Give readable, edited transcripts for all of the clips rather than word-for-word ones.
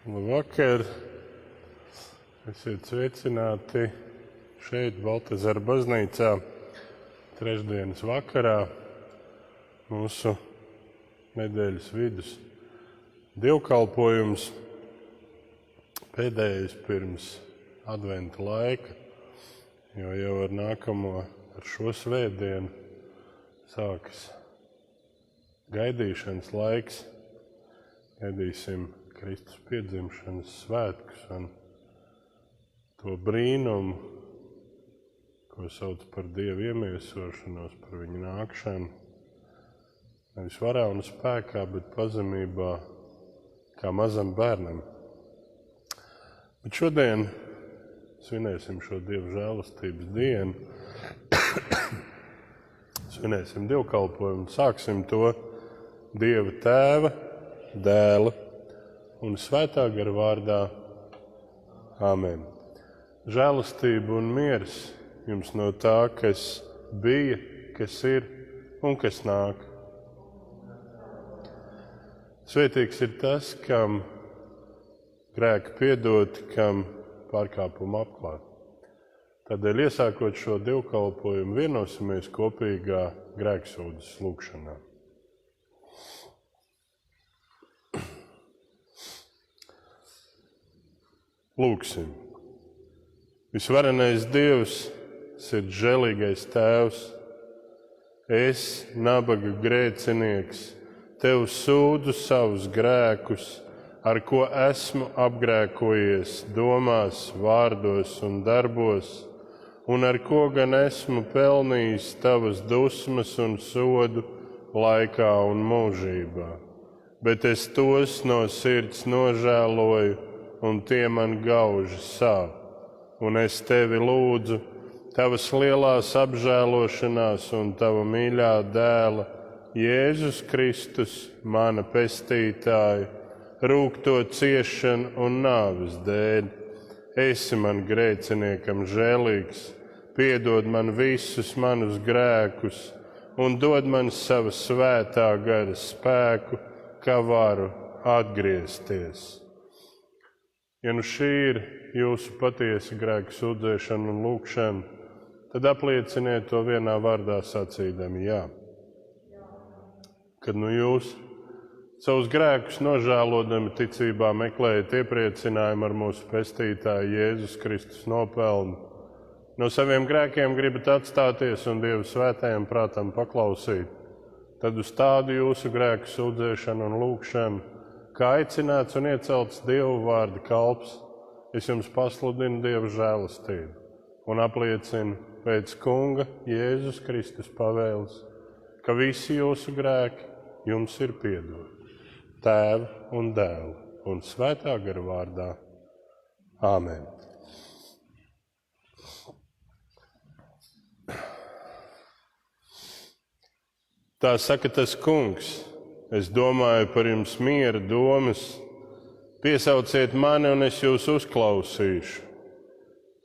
Labvakar! Esiet sveicināti šeit, Baltazara baznīcā, trešdienas vakarā, mūsu nedēļas vidus dievkalpojums, pēdējais pirms adventa laika, jo jau ar nākamo, ar šo svētdienu sākas gaidīšanas laiks. Gaidīsim Kristus piedzimšanas svētkus un to brīnumu, ko sauc par Dieva iemiesošanos, par viņa nākšanu. Nevis varā un spēkā, bet pazemībā, kā mazam bērnam. Bet šodien svinēsim šo Dieva žēlastības dienu. Svinēsim dievkalpojumu, sāksim to Dieva Tēva, Dēla un Svētā gara vārdā. Āmen. Žēlastība un miers jums no tā, kas bija, kas ir un kas nāk. Svētīgs ir tas, kam grēki piedoti, kam pārkāpumi apklāti. Tādēļ, iesākot šo dievkalpojumu, vienosimies kopīgā grēksūdzes lūgšanā. Lūgsim. Visvarenais Dievs, sirds žēlīgais Tēvs, es, nabaga grēcinieks, Tev sūdzu savus grēkus, ar ko esmu apgrēkojies domās, vārdos un darbos, un ar ko gan esmu pelnījis Tavas dusmas un sodu laikā un mūžībā. Bet es tos no sirds nožēloju, un tie man gauži sāp. Un es Tevi lūdzu, Tavas lielās apžēlošanās un Tava mīļā dēla, Jēzus Kristus, mana pestītāja, rūgto ciešanu un nāves dēļ. Esi man grēciniekam žēlīgs, piedod man visus manus grēkus un dod man sava svētā gara spēku, kā varu atgriezties. Ja nu šī ir jūsu patiesa grēka sūdzēšana un lūgšana, tad aplieciniet to vienā vārdā sacīdami jā. Kad nu jūs savus grēkus nožēlodami ticībā meklējat iepriecinājumu ar mūsu pestītāju Jēzus Kristus nopelnu, no saviem grēkiem gribat atstāties un Dieva svētajam prātam paklausīt, tad uz tādu jūsu grēku sūdzēšanu un lūgšanu, kā aicināts un iecelts Dieva vārda kalps, es jums pasludinu Dieva žēlastību un apliecinu pēc Kunga Jēzus Kristus pavēles, ka visi jūsu grēki jums ir piedoti. Tēva un Dēla un Svētā gara vārdā. Āmen. Tā saka tas Kungs. Es domāju par jums miera domas, piesauciet mani un es jūs uzklausīšu.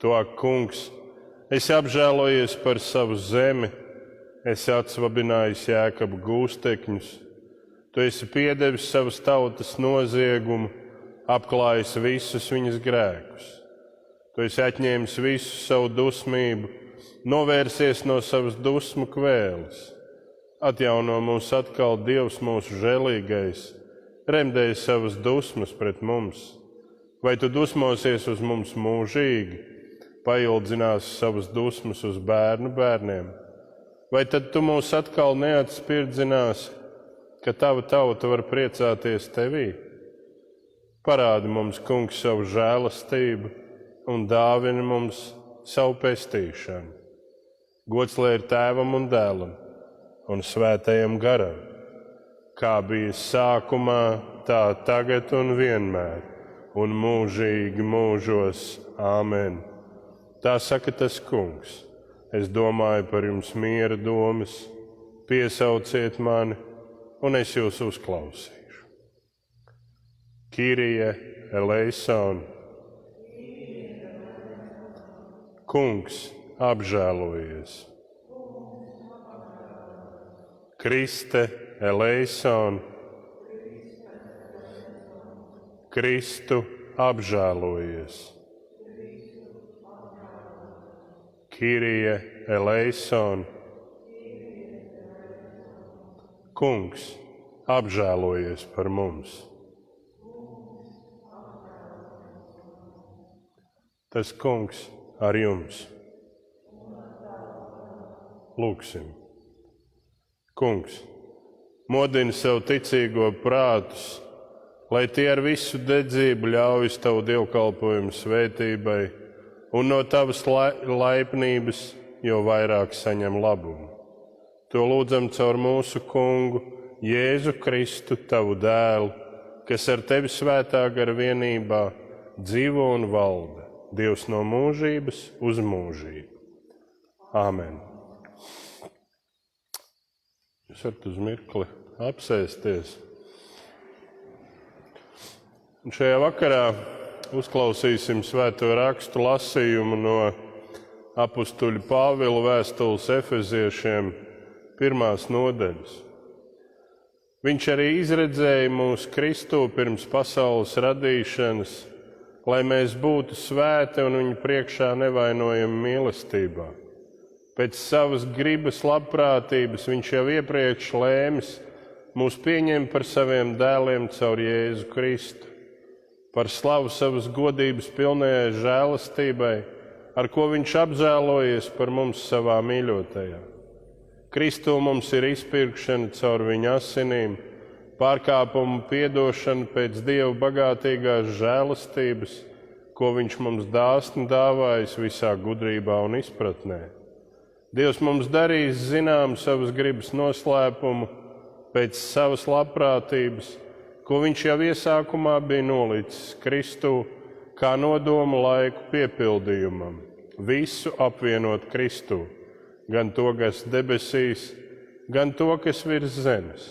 To, Kungs, esi apžēlojies par savu zemi, esi atsvabinājis Jēkabu gūstekņus, tu esi piedevis savas tautas noziegumu, apklājis visus viņas grēkus. Tu esi atņēmis visu savu dusmību, novērsies no savas dusmu kvēles. Atjauno mūs atkal Dievs mūsu žēlīgais, remdēj savas dusmas pret mums. Vai tu dusmosies uz mums mūžīgi, paildzinās savas dusmas uz bērnu bērniem? Vai tad tu mūs atkal neatspirdzinās, ka tava tauta var priecāties tevī? Parādi mums, Kungs, savu žēlastību un dāvini mums savu pestīšanu. Gods lai ir Tēvam un Dēlam un Svētajam garam, kā bija sākumā, tā tagad un vienmēr, un mūžīgi mūžos. Āmen. Tā saka tas Kungs. Es domāju par jums miera domas, piesauciet mani, un es jūs uzklausīšu. Kyrie eleison. Kungs, apžēlojies. Kriste eleison. Kristu, apžēlojies. Kyrie eleison. Kungs, apžēlojies par mums. Tas Kungs ar jums. Lūksim. Kungs, modini sev ticīgo prātus, lai tie ar visu dedzību ļaujas tavu dievkalpojumu svētībai un no tavas laipnības jo vairāk saņem labumu. To lūdzam caur mūsu Kungu, Jēzu Kristu, tavu dēlu, kas ar tevi svētā gara vienībā dzīvo un valda, Dievs no mūžības uz mūžību. Āmen. Jūs varat uz mirkli apsēsties. Un šajā vakarā uzklausīsim svēto rakstu lasījumu no apustuļa Pāvila vēstules Efeziešiem 1. nodaļas. Viņš arī izredzēja mūs Kristū pirms pasaules radīšanas, lai mēs būtu svēti un viņa priekšā nevainojami mīlestībā. Pēc savas gribas labprātības viņš jau iepriekš lēmis mūs pieņemt par saviem dēliem caur Jēzu Kristu, par slavu savas godības pilnajai žēlastībai, ar ko viņš apžēlojies par mums savā mīļotajā. Kristū mums ir izpirkšana caur viņa asinīm, pārkāpumu piedošana pēc Dieva bagātīgās žēlastības, ko viņš mums dāsni dāvājis visā gudrībā un izpratnē. Dievs mums darīs zinām savas gribas noslēpumu pēc savas labprātības, ko viņš jau iesākumā bija nolicis Kristū kā nodomu laiku piepildījumam, visu apvienot Kristū, gan to, kas debesīs, gan to, kas virs zemes.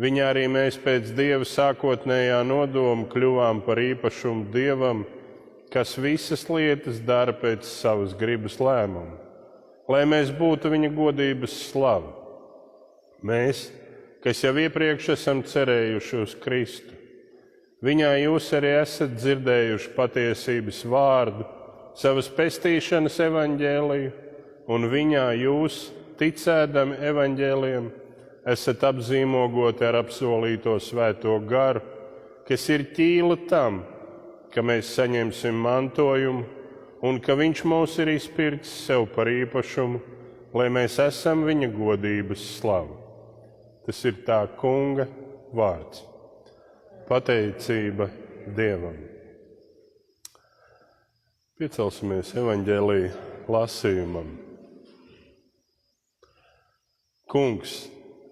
Viņā arī mēs pēc Dieva sākotnējā nodoma kļuvām par īpašumu Dievam, kas visas lietas dara pēc savas gribas lēmumu, lai mēs būtu viņa godības slava. Mēs, kas jau iepriekš esam cerējuši uz Kristu. Viņā jūs arī esat dzirdējuši patiesības vārdu, savas pestīšanas evaņģēliju, un viņā jūs, ticēdami evaņģēlijam, esat apzīmogoti ar apsolīto svēto garu, kas ir ķīla tam, ka mēs saņemsim mantojumu un ka viņš mūs ir izpircis sev par īpašumu, lai mēs esam viņa godības slava. Tas ir tā Kunga vārds. Pateicība Dievam. Piecelsimies evaņģēlija lasījumam. Kungs,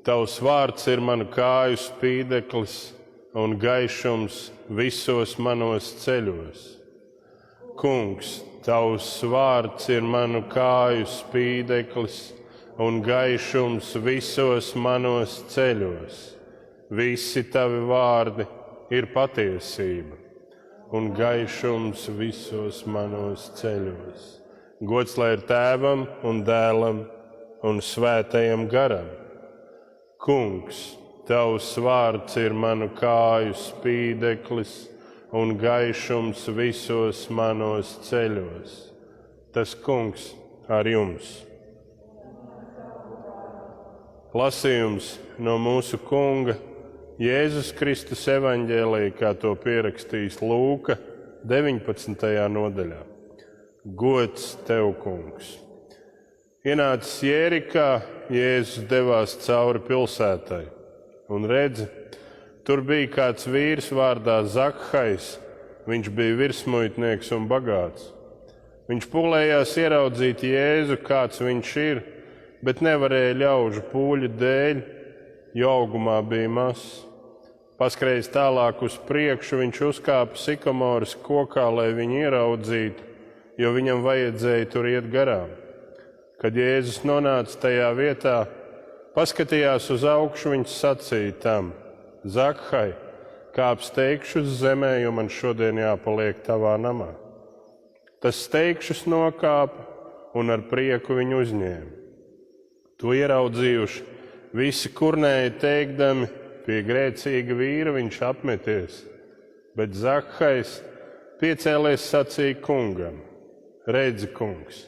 tavs vārds ir manu kāju spīdeklis un gaišums visos manos ceļos. Kungs, tavs vārds ir manu kāju spīdeklis un gaišums visos manos ceļos. Visi tavi vārdi ir patiesība un gaišums visos manos ceļos. Gods lai ir Tēvam un Dēlam un Svētajam garam. Kungs, tavs vārds ir manu kāju spīdeklis un gaišums visos manos ceļos. Tas Kungs ar jums. Lasījums no mūsu Kunga, Jēzus Kristus evaņģēlija, kā to pierakstījis Lūka 19. nodaļā. Gods tev, Kungs! Ienācis Jērikā, Jēzus devās cauri pilsētai, un redzi, tur bija kāds vīrs vārdā Zakhais, viņš bija virsmuitnieks un bagāts. Viņš pūlējās ieraudzīt Jēzu, kāds viņš ir, bet nevarēja ļaužu pūļu dēļ, jo augumā bija mazs. Paskrējis tālāk uz priekšu, viņš uzkāpa sikomoras kokā, lai viņu ieraudzītu, jo viņam vajadzēja tur iet garām. Kad Jēzus nonāca tajā vietā, paskatījās uz augšu, viņš sacīja tam: Zakhai, kāp steigšus uz zemē, jo man šodien jāpaliek tavā namā. Tas steigšus nokāpa un ar prieku viņu uzņēma. To ieraudzījuši, visi kurnēja teikdami: pie grēcīga vīra viņš apmeties. Bet Zakhais piecēlies sacīja kungam: Redzi, kungs,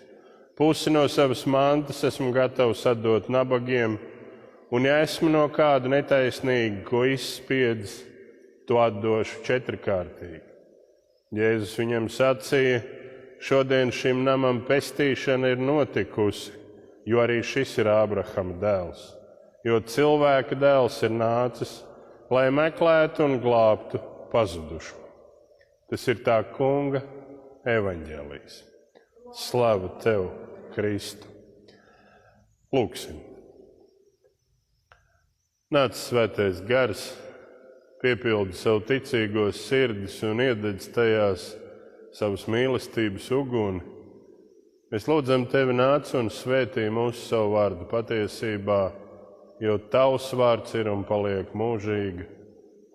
pusi no savas mantas esmu gatavs atdot nabagiem, un ja esmu no kāda netaisnīga, ko izspiedis, to atdošu 4-kārtīgi. Jēzus viņam sacīja: Šodien šim namam pestīšana ir notikusi, jo arī šis ir Ābrahama dēls. Jo cilvēka dēls ir nācis, lai meklētu un glābtu pazudušo. Tas ir tā kunga evaņģēlijs. Slava tev, Kristu! Lūksim! Nāc svētais gars, piepildi savu ticīgos sirdis un iededz tajās savas mīlestības uguni. Mēs lūdzam tevi, nāc un svētī mūsu savu vārdu patiesībā, jo tavs vārds ir un paliek mūžīga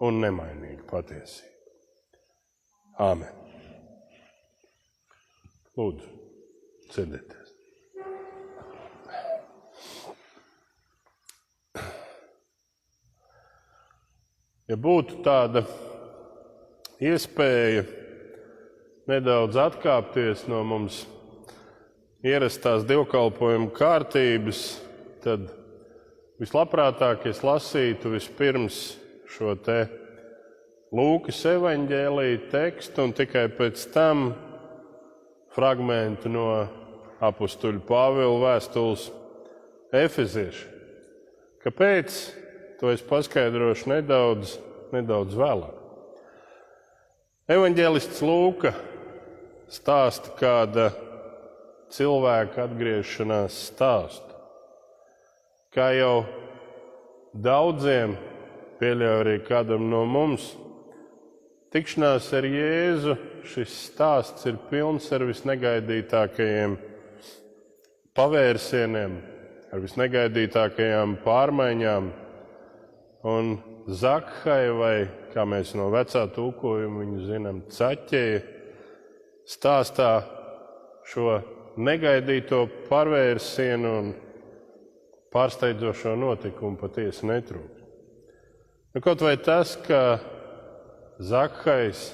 un nemainīga patiesība. Āmen. Lūdzu, sēdieties. Ja būtu tāda iespēja nedaudz atkāpties no mums ierastās dievkalpojuma kārtības, tad vislabprātāk es lasītu vispirms šo te Lūkas evaņģēlija tekstu un tikai pēc tam fragmentu no apustuļa Pāvila vēstules Efeziešiem. Kāpēc? To es paskaidrošu nedaudz vēlāk. Evaņģēlists Lūka stāsta kāda cilvēka atgriešanās stāstu. Kā jau daudziem, pieļauju arī kādam no mums, tikšanās ar Jēzu šis stāsts ir pilns ar visnegaidītākajiem pavērsieniem, ar visnegaidītākajām pārmaiņām. Un Zakhai, vai kā mēs no vecā tulkojuma viņu zinām, Caķeja, stāstā šo negaidīto pārvērsienu un pārsteidzošo notikumu patiesi netrūkst. Kaut vai tas, ka Zakhais,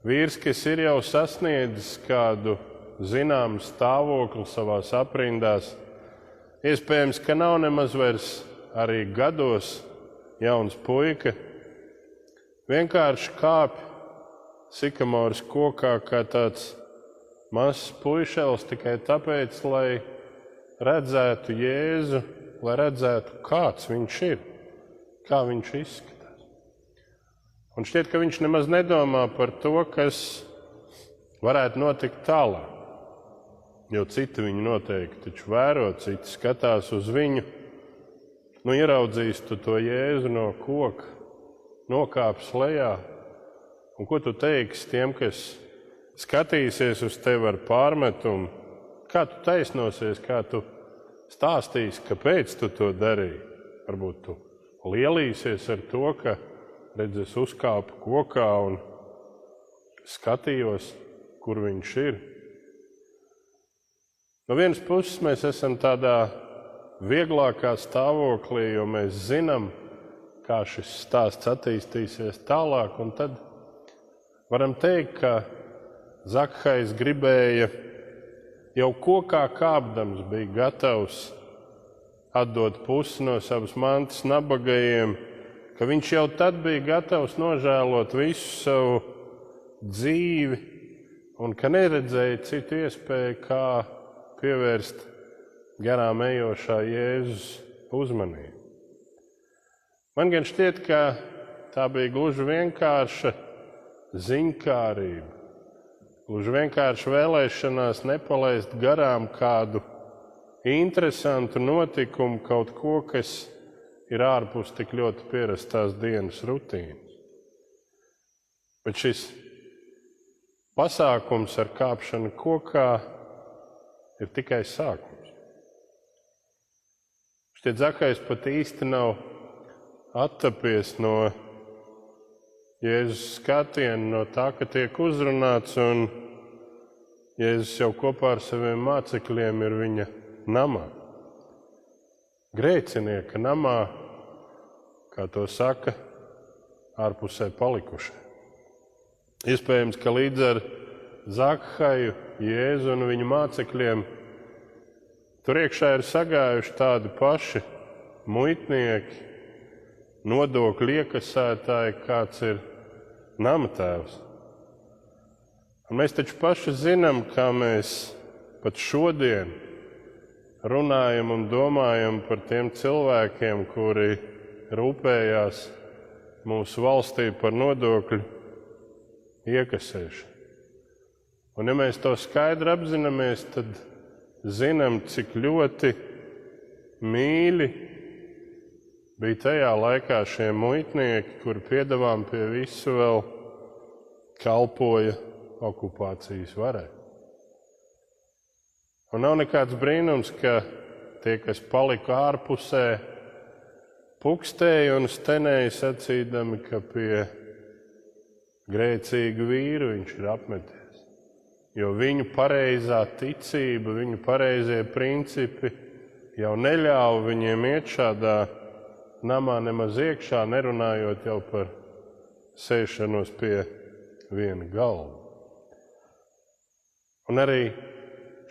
vīrs, kas ir jau sasniedzis kādu zināmu stāvokli savās aprindās, iespējams, ka nav nemaz vairs arī gados jauns puika, vienkārši kāpj sikamoras kokā kā tāds mazs puišelis tikai tāpēc, lai redzētu Jēzu, lai redzētu, kāds viņš ir, kā viņš izskatās. Un šķiet, ka viņš nemaz nedomā par to, kas varētu notikt tālāk, jo citi viņu noteikti taču vēro, citi skatās uz viņu. Ieraudzīs tu to Jēzu no koka, nokāps lejā, un ko tu teiksi tiem, kas skatīsies uz tevi ar pārmetumu? Kā tu taisnosies, kā tu stāstīsi, kāpēc tu to darīji? Varbūt tu lielīsies ar to, ka, redz, es uzkāpu kokā un skatījos, kur viņš ir. No vienas puses mēs esam tādā vieglākā stāvoklī, jo mēs zinām, kā šis stāsts attīstīsies tālāk, un tad varam teikt, ka Zakhais gribēja jau kokā kāpdams bija gatavs atdot pusi no savas mantas nabagajiem, ka viņš jau tad bija gatavs nožēlot visu savu dzīvi un ka neredzēja citu iespēju, kā pievērst garām ejošā Jēzus uzmanību. Man gan šķiet, ka tā bija gluži vienkārša ziņkārība, gluži vienkārši vēlēšanās nepalaist garām kādu interesantu notikumu, kaut ko, kas ir ārpus tik ļoti pierastās dienas rutīnas. Bet šis pasākums ar kāpšanu kokā ir tikai sākums. Šķiet, Zakhais pat īsti nav attapies no Jēzus skatiena, no tā, ka tiek uzrunāts, un Jēzus jau kopā ar saviem mācekļiem ir viņa namā. Grēcinieka namā, kā to saka, ārpusē palikušie. Iespējams, ka līdz ar Zakhaju, Jēzu un viņu mācekļiem tur iekšā ir sagājuši tādi paši muitnieki, nodokļu iekasētāji, kāds ir namatēvs. Un mēs taču paši zinām, kā mēs pat šodien runājam un domājam par tiem cilvēkiem, kuri rūpējās mūsu valstī par nodokļu iekasēšanu. Un ja mēs to skaidri apzināmies, tad zinām, cik ļoti mīļi bija tajā laikā šie muitnieki, kuri piedevām pie visu vēl kalpoja okupācijas varai. Un nav nekāds brīnums, ka tie, kas palika ārpusē, pukstēja un stenēja sacīdami, ka pie grēcīgu vīru viņš ir apmeties. Jo viņu pareizā ticība, viņu pareizie principi jau neļāva viņiem iet šādā namā nemaz iekšā, nerunājot jau par sēšanos pie viena galda. Un arī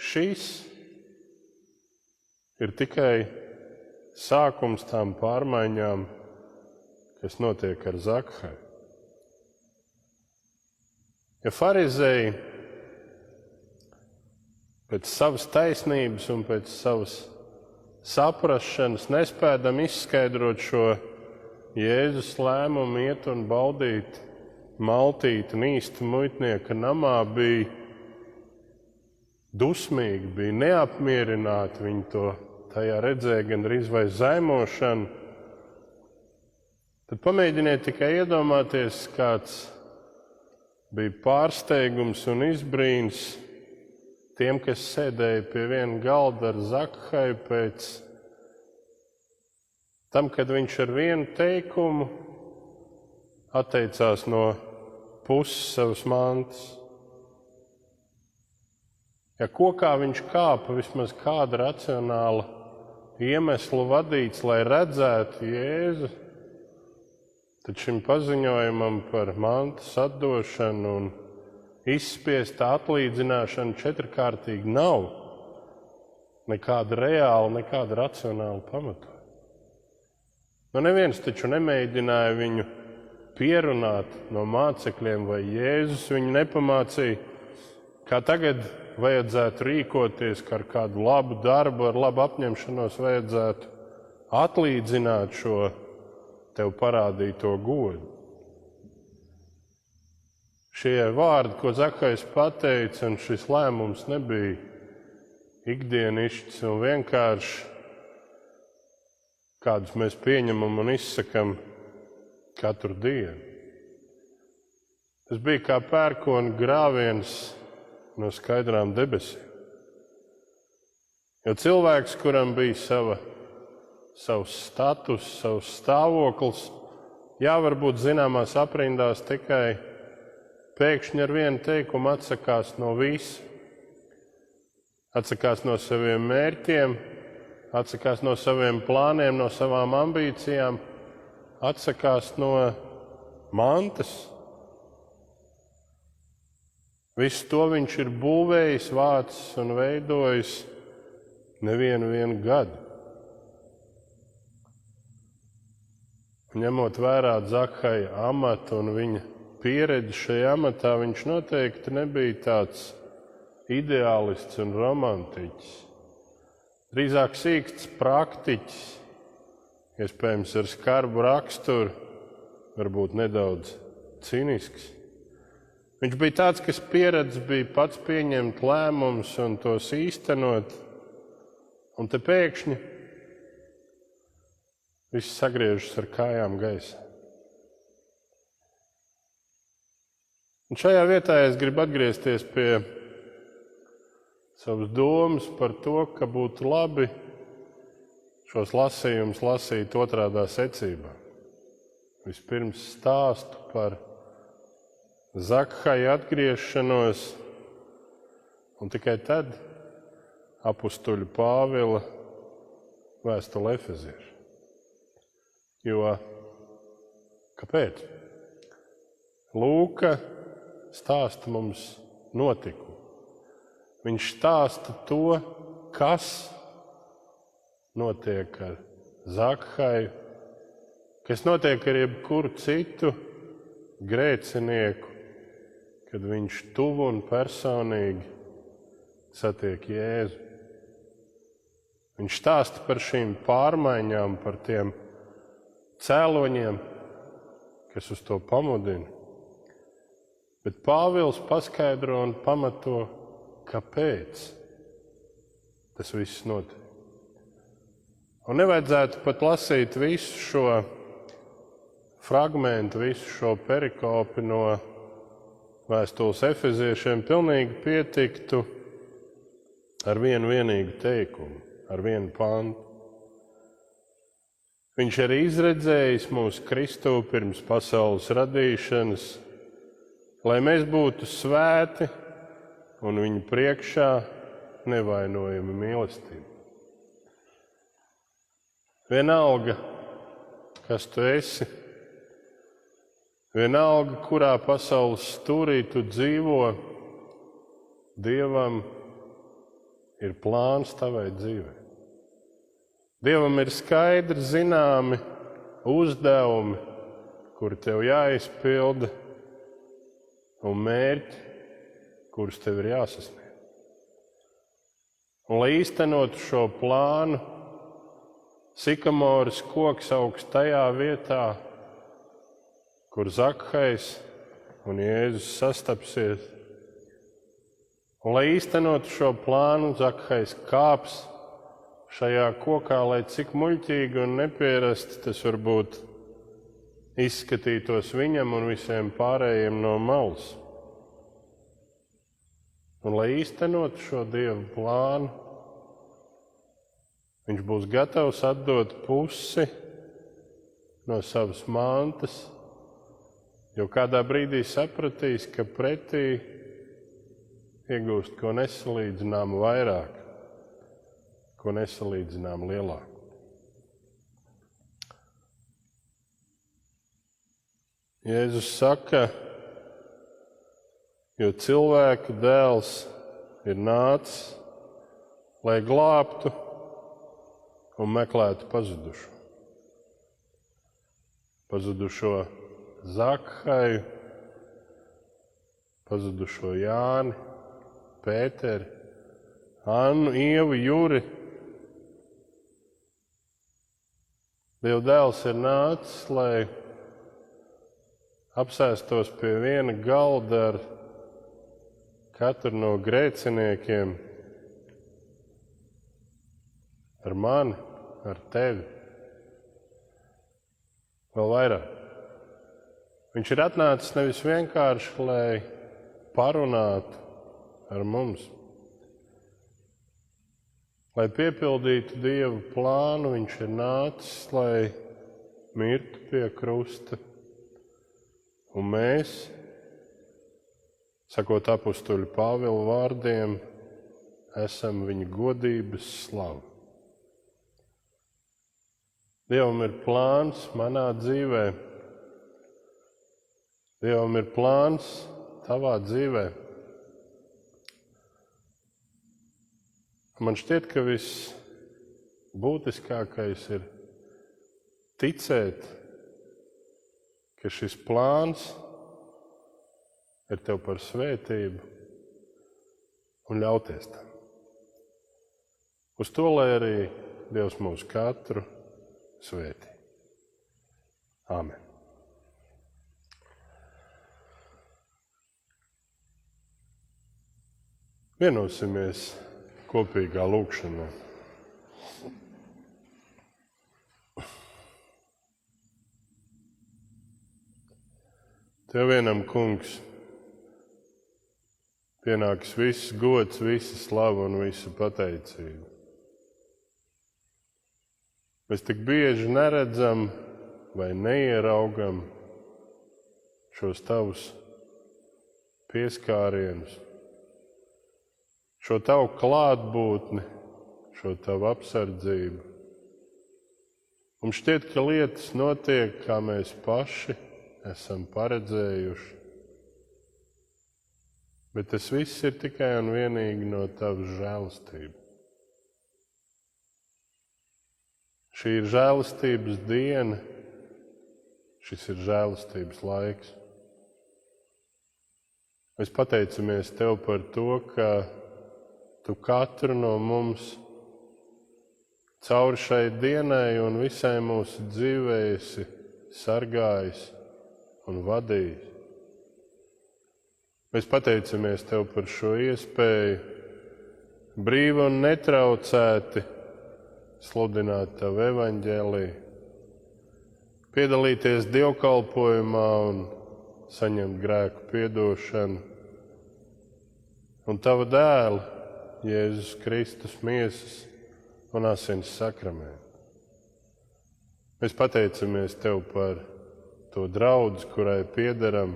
šis ir tikai sākums tām pārmaiņām, kas notiek ar Zakhaju. Ja farizēji pēc savas taisnības un pēc savas saprašanas nespēdam izskaidrot šo Jēzus lēmumu iet un baudīt maltīti un īstu muitnieka namā, bija dusmīgi, bija neapmierināti, viņi to tajā redzēja gandrīz vai zaimošanu, tad pamēģiniet tikai iedomāties, kāds bija pārsteigums un izbrīns tiem, kas sēdēja pie viena galda ar Zakhaju pēc tam, kad viņš ar vienu teikumu atteicās no puses savas mantas. Ja kokā viņš kāpa, vismaz kāda racionāla iemesla vadīts, lai redzētu Jēzu, tad šim paziņojumam par mantas atdošanu un izspiesta atlīdzināšana četrkārtīgi nav nekāda reāla, nekāda racionāla pamatojuma. Neviens taču nemēģināja viņu pierunāt no mācekļiem, vai Jēzus viņu nepamācīja, kā tagad vajadzētu rīkoties, ka ar kādu labu darbu, ar labu apņemšanos vajadzētu atlīdzināt šo tev parādīto godu. Šie vārdi, ko Zakhajs pateica, un šis lēmums nebija ikdienišķs un vienkārši, kādus mēs pieņemam un izsakam katru dienu. Tas bija kā pērkona grāviens no skaidrām debesīm. Jo cilvēks, kuram bija savs status, savs stāvoklis, varbūt zināmās aprindās tikai pēkšņi ar vienu teikumu atsakās no visa. Atsakās no saviem mērķiem, atsakās no saviem plāniem, no savām ambīcijām, atsakās no mantas. Visu to viņš ir būvējis, vācis un veidojis nevienu gadu. Ņemot vērā Zakhaja amatu un viņa pieredzi šajā amatā, viņš noteikti nebija tāds ideālists un romantiķis. Drīzāk sīksts praktiķis, iespējams ar skarbu raksturu, varbūt nedaudz cinisks. Viņš bija tāds, kas pieredze bija pats pieņemt lēmumus un tos īstenot, un te pēkšņi viss sagriežas ar kājām gaisā. Un šajā vietā es gribu atgriezties pie savas domas par to, ka būtu labi šos lasījumus lasīt otrādā secībā. Vispirms stāstu par Zakhaja atgriešanos, un tikai tad apustuļa Pāvila vēstule Efeziešiem. Jo kāpēc? Lūka stāsta mums notikumu. Viņš stāsta to, kas notiek ar Zakhaju, kas notiek ar jebkuru citu grēcinieku, kad viņš tuvu un personīgi satiek Jēzu. Viņš stāsta par šīm pārmaiņām, par tiem cēloņiem, kas uz to pamudina. Bet Pāvils paskaidro un pamato, kāpēc tas viss notiek. Un nevajadzētu pat lasīt visu šo fragmentu, visu šo perikopi no vēstules Efeziešiem. Pilnīgi pietiktu ar vienu vienīgu teikumu, ar vienu pantu. Viņš ir izredzējis mūsu Kristu pirms pasaules radīšanas, lai mēs būtu svēti un viņa priekšā nevainojami mīlestība. Vienalga, kas tu esi, vienalga, kurā pasaules stūrī tu dzīvo, Dievam ir plāns tavai dzīvei. Dievam ir skaidri zināmi uzdevumi, kuri tev jāizpilda, un mērķi, kurus tev ir jāsasniedz. Un, lai īstenotu šo plānu, sikamoras koks augs tajā vietā, kur Zakhajs un Jēzus sastapsies. Un, lai īstenotu šo plānu, Zakhajs kāps šajā kokā, lai cik muļķīgi un nepierasti tas varbūt izskatītos viņam un visiem pārējiem no malas. Un, lai īstenotu šo Dieva plānu, viņš būs gatavs atdot pusi no savas mantas, jo kādā brīdī sapratīs, ka pretī iegūst ko nesalīdzinām vairāk, ko nesalīdzinām lielāk. Jēzus saka, jo cilvēka dēls ir nācis, lai glābtu un meklētu pazudušo. Pazudušo Zakhaju, pazudušo Jāni, Pēteri, Annu, Ievu, Juri. Dieva dēls ir nācis, lai apsēstos pie viena galda ar katru no grēciniekiem, ar mani, ar tevi. Vēl vairāk. Viņš ir atnācis nevis vienkārši, lai parunātu ar mums, lai piepildītu Dieva plānu. Viņš ir nācis, lai mirtu pie krusta. Un mēs, sakot apustuļa Pāvila vārdiem, esam viņa godības slava. Dievam ir plāns manā dzīvē. Dievam ir plāns tavā dzīvē. Man šķiet, ka viss būtiskākais ir ticēt, ka šis plāns ir tev par svētību un ļauties tam. Uz to, lai arī Dievs mūs katru svētī. Āmen. Vienosimies kopīgā lūgšanā. Tev vienam, Kungs, pienāks viss gods, visa slava un visa pateicība. Mēs tik bieži neredzam vai neieraugam šos tavus pieskārienus, šo tavu klātbūtni, šo tavu apsardzību. Mums šķiet, ka lietas notiek, kā mēs paši esam paredzējuši. Bet tas viss ir tikai un vienīgi no tavas žēlastības. Šī ir žēlastības diena, šis ir žēlastības laiks. Mēs pateicamies Tev par to, ka Tu katru no mums cauri šai dienai un visai mūsu dzīvei esi sargājis un vadījis. Mēs pateicamies Tev par šo iespēju brīvi un netraucēti sludināt Tavu evaņģēliju, piedalīties dievkalpojumā un saņemt grēku piedošanu un Tava dēla, Jēzus Kristus miesas un asins sakramentu. Mēs pateicamies Tev par to draudzi, kurai piederam,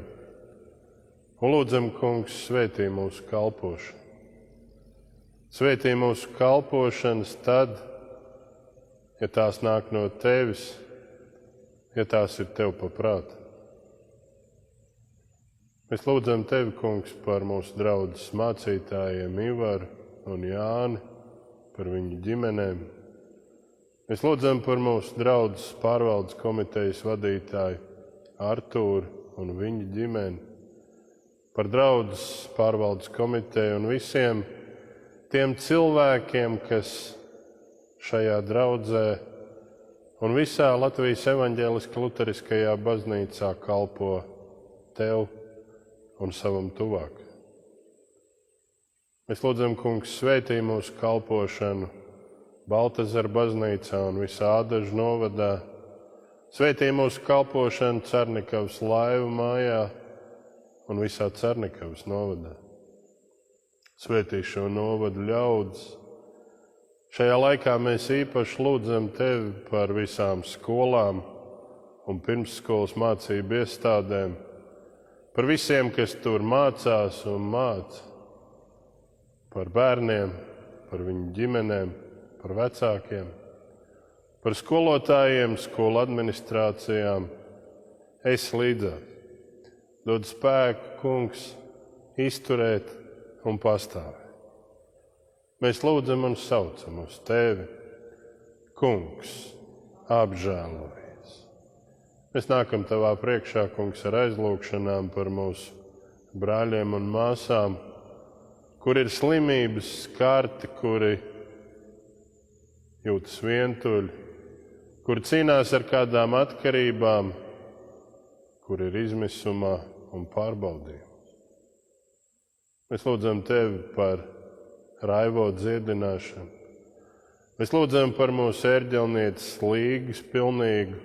un lūdzam, Kungs, svētī mūsu kalpošanu. Svētī mūsu kalpošanas tad, ja tās nāk no Tevis, ja tās ir Tev pa prātu. Mēs lūdzam Tevi, Kungs, par mūsu draudzes mācītājiem Ivaru un Jāni, par viņu ģimenēm. Mēs lūdzam par mūsu draudzes pārvaldes komitejas vadītāju Artūru un viņa ģimeni, par draudzes pārvaldes komiteju un visiem tiem cilvēkiem, kas šajā draudzē un visā Latvijas evaņģēliskajā luteriskajā baznīcā kalpo Tev un savam tuvākajam. Mēs lūdzam, Kungs, svētī mūsu kalpošanu Baltazara baznīcā un visā Ādažu novadā. Svētī mūsu kalpošanu Cernikavas laivu mājā un visā Cernikavas novadā. Svētī šo novadu ļaudis. Šajā laikā mēs īpaši lūdzam Tevi par visām skolām un pirmsskolas mācību iestādēm, par visiem, kas tur mācās un māca, par bērniem, par viņu ģimenēm, par vecākiem, par skolotājiem, skolu administrācijām. Es līdzās. Dod spēku, Kungs, izturēt un pastāvēt. Mēs lūdzam un saucam uz Tevi, Kungs, apžēlojies. Mēs nākam Tavā priekšā, Kungs, ar aizlūgšanām par mūsu brāļiem un māsām, kur ir slimības skarti, kuri jūtas vientuļi, kur cīnās ar kādām atkarībām, kur ir izmisumā un pārbaudījumos. Mēs lūdzam Tevi par Raivo dziedināšanu. Mēs lūdzam par mūsu ērģelnieces Līgas pilnīgu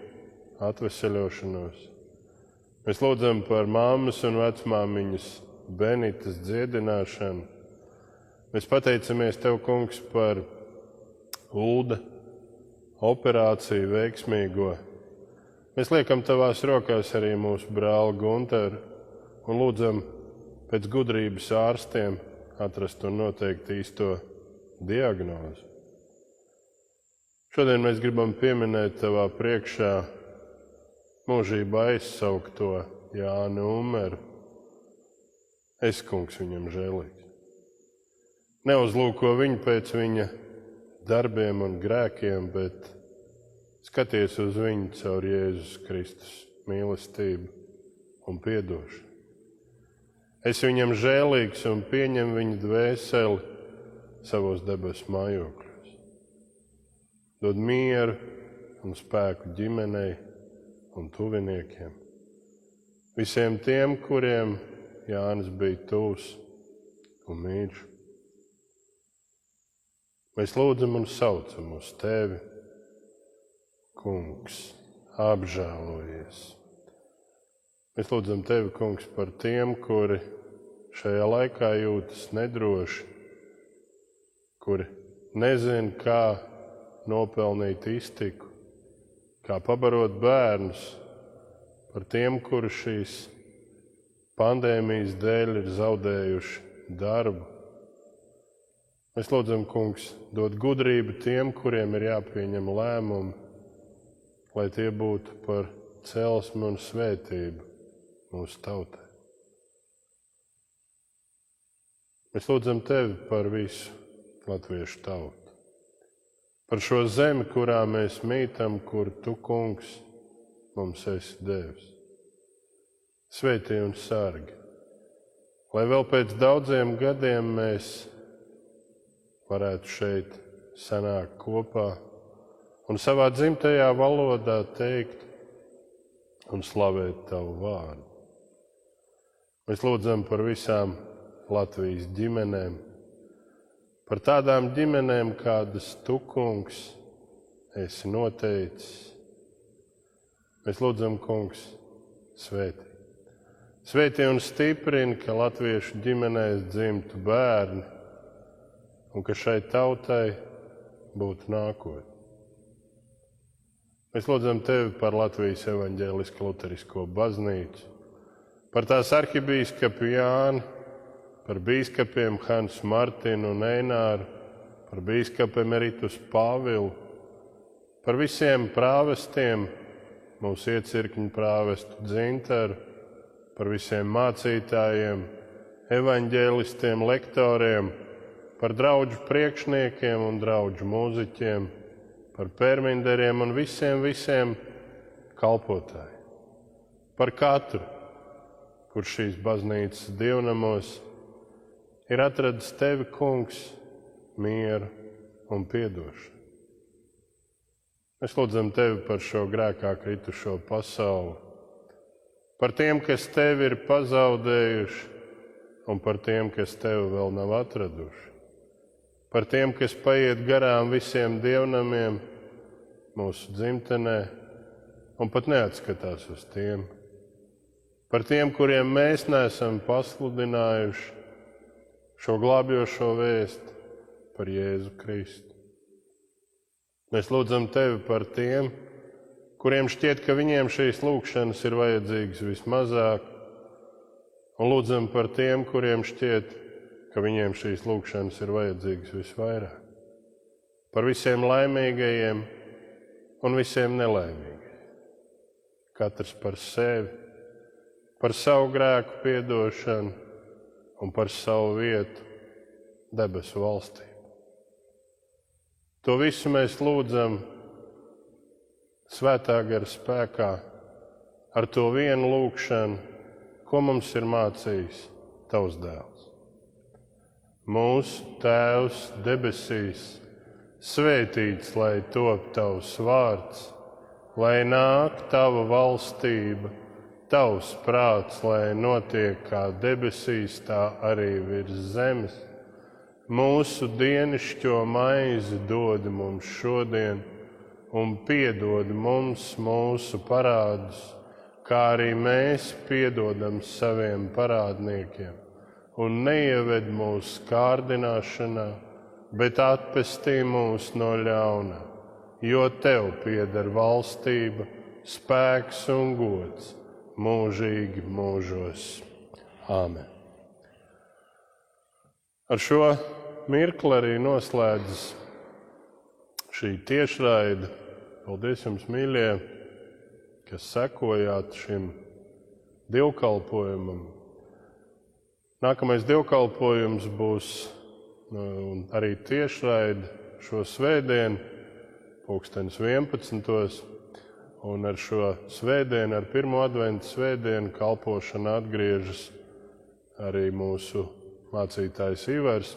atveseļošanos. Mēs lūdzam par mammas un vecmāmiņas Benitas dziedināšanu. Mēs pateicamies Tev, Kungs, par Ulda operāciju veiksmīgo. Mēs liekam Tavās rokās arī mūsu brāli Gunteru un lūdzam pēc gudrības ārstiem atrast un noteikt īsto diagnozi. Šodien mēs gribam pieminēt Tavā priekšā mūžībā aizsaukto Jāni Umeru. Es, Kungs, viņam žēlīgs. Neuzlūko viņu pēc viņa darbiem un grēkiem, bet skaties uz viņu caur Jēzus Kristus mīlestību un piedošanu. Es viņam žēlīgs un pieņem viņa dvēseli savos debesu mājokļos. Dod mieru un spēku ģimenei un tuviniekiem. Visiem tiem, kuriem Jānis bija tuvs un mīļš. Mēs lūdzam un saucam uz Tevi, Kungs, apžēlojies. Mēs lūdzam Tevi, Kungs, par tiem, kuri šajā laikā jūtas nedroši, kuri nezin, kā nopelnīt iztiku, kā pabarot bērnus, par tiem, kuri šīs pandēmijas dēļ ir zaudējuši darbu. Mēs lūdzam, Kungs, dod gudrību tiem, kuriem ir jāpieņem lēmumi, lai tie būtu par celsmi un svētību mūsu tautai. Mēs lūdzam Tevi par visu latviešu tautu, par šo zemi, kurā mēs mītam, kur Tu, Kungs, mums esi devis. Svētī un sargi, lai vēl pēc daudziem gadiem mēs varētu šeit sanākt kopā un savā dzimtajā valodā teikt un slavēt Tavu vārdu. Mēs lūdzam par visām Latvijas ģimenēm, par tādām ģimenēm, kādas Tu, Kungs, esi noteicis. Mēs lūdzam, Kungs, svētī. Svētī un stiprini, ka latviešu ģimenēs dzimtu bērni un ka šai tautai būtu nākotne. Mēs lūdzam Tevi par Latvijas evaņģēlisko luterisko baznīcu, par tās arhibīskapu Jāni, par bīskapiem Hansu Martinu un Eināru, par bīskapu emeritus Pāvilu, par visiem prāvestiem, mūsu iecirkņu prāvestu Dzintaru, par visiem mācītājiem, evaņģēlistiem, lektoriem, par draudžu priekšniekiem un draudžu mūziķiem, par perminderiem un visiem kalpotājiem. Par katru, kurš šīs baznīcas dievnamos ir atradis Tevi, Kungs, mieru un piedošanu. Mēs lūdzam Tevi par šo grēkā kritušo pasauli, par tiem, kas Tevi ir pazaudējuši, un par tiem, kas Tevi vēl nav atraduši, par tiem, kas paiet garām visiem dievnamiem mūsu dzimtenē un pat neatskatās uz tiem, par tiem, kuriem mēs neesam pasludinājuši šo glābjošo vēsti par Jēzu Kristu. Mēs lūdzam Tevi par tiem, kuriem šķiet, ka viņiem šīs lūgšanas ir vajadzīgas vismazāk, un lūdzam par tiem, kuriem šķiet, ka viņiem šīs lūgšanas ir vajadzīgas visvairāk. Par visiem laimīgajiem un visiem nelaimīgajiem. Katrs par sevi, par savu grēku piedošanu un par savu vietu debesu valstību. To visu mēs lūdzam Svētā gara spēkā ar to vienu lūgšanu, ko mums ir mācījis Tavs dēls. Mūsu Tēvs debesīs, svētīts lai top Tavs vārds, lai nāk Tava valstība, Tavs prāts, lai notiek kā debesīs, tā arī virs zemes. Mūsu dienišķo maizi dod mums šodien, un piedod mums mūsu parādus, kā arī mēs piedodam saviem parādniekiem, un neieved mūsu kārdināšanā, bet atpestī mūs no ļaunā, jo Tev pieder valstība, spēks un gods mūžīgi mūžos. Āmen. Ar šo mirkli arī noslēdzas šī tiešraide. Paldies jums, mīļie, kas sekojāt šim dievkalpojumam. Nākamais dievkalpojums būs un arī tiešraide šo svētdienu, 11. Un ar šo svētdienu, ar pirmo adventu svētdienu kalpošanā atgriežas arī mūsu mācītājs Ivars.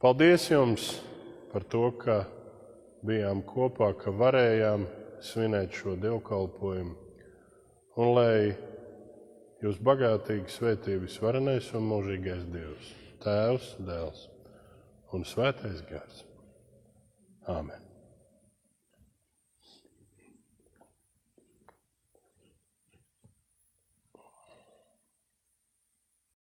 Paldies jums par to, ka bijām kopā, ka varējām svinēt šo dievkalpojumu. Un lai jūs bagātīgi svētī visvarenais un mūžīgais Dievs, Tēvs, Dēls un Svētais Gars. Āmen.